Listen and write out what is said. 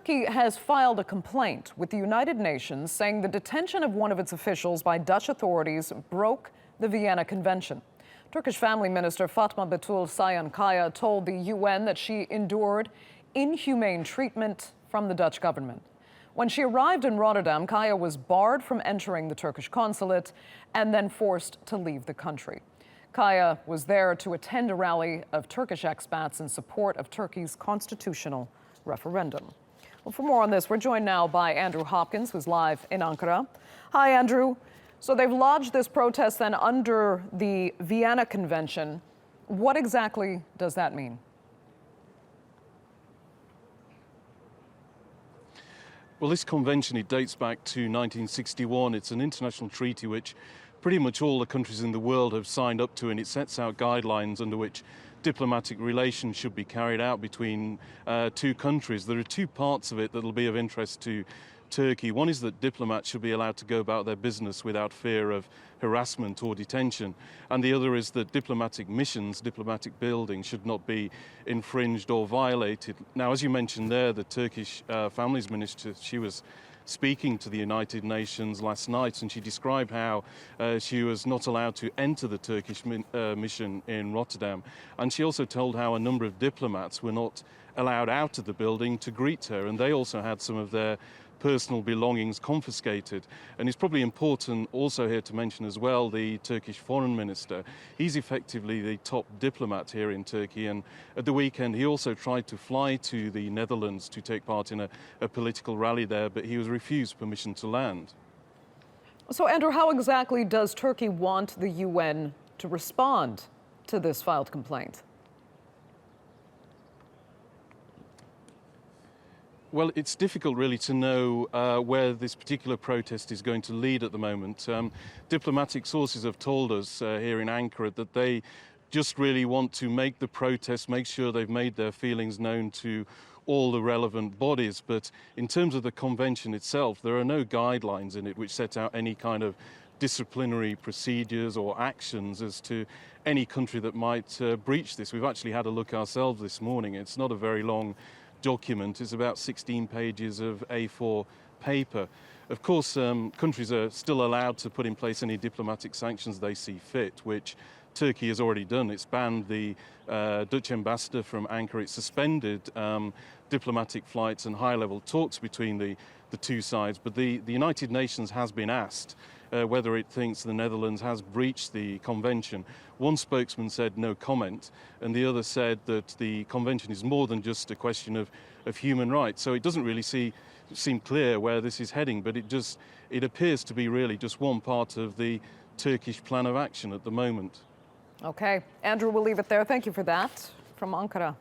Turkey has filed a complaint with the United Nations saying the detention of one of its officials by Dutch authorities broke the Vienna Convention. Turkish Family Minister Fatma Betul Sayan told the UN that she endured inhumane treatment from the Dutch government. When she arrived in Rotterdam, Kaya was barred from entering the Turkish consulate and then forced to leave the country. Kaya was there to attend a rally of Turkish expats in support of Turkey's constitutional referendum. Well, for more on this, we're joined now by Andrew Hopkins, who's live in Ankara. Hi, Andrew. So they've lodged this protest then under the Vienna Convention. What exactly does that mean? Well, this convention, it dates back to 1961. It's an international treaty which pretty much all the countries in the world have signed up to, and it sets out guidelines under which diplomatic relations should be carried out between two countries. There are two parts of it that will be of interest to Turkey. One is that diplomats should be allowed to go about their business without fear of harassment or detention. And the other is that diplomatic missions, diplomatic buildings should not be infringed or violated. Now, as you mentioned there, the Turkish Families Minister, she was speaking to the United Nations last night, and she described how she was not allowed to enter the Turkish mission in Rotterdam. And she also told how a number of diplomats were not allowed out of the building to greet her, and they also had some of their personal belongings confiscated. And it's probably important also here to mention as well the Turkish foreign minister. He's effectively the top diplomat here in Turkey, and at the weekend he also tried to fly to the Netherlands to take part in a political rally there, but he was refused permission to land. So, Andrew, how exactly does Turkey want the UN to respond to this filed complaint? Well, it's difficult really to know where this particular protest is going to lead at the moment. Diplomatic sources have told us here in Ankara that they just really want to make the protest, make sure they've made their feelings known to all the relevant bodies. But in terms of the convention itself, there are no guidelines in it which set out any kind of disciplinary procedures or actions as to any country that might breach this. We've actually had a look ourselves this morning. It's not a very long document. It's about 16 pages of A4 paper. Of course, countries are still allowed to put in place any diplomatic sanctions they see fit, which Turkey has already done. It's banned the Dutch ambassador from Ankara. It's suspended diplomatic flights and high-level talks between the two sides. But the United Nations has been asked whether it thinks the Netherlands has breached the convention. One spokesman said no comment, and the other said that the convention is more than just a question of human rights. So it doesn't really seem clear where this is heading, but it appears to be really just one part of the Turkish plan of action at the moment. Okay, Andrew, we'll leave it there. Thank you for that. From Ankara.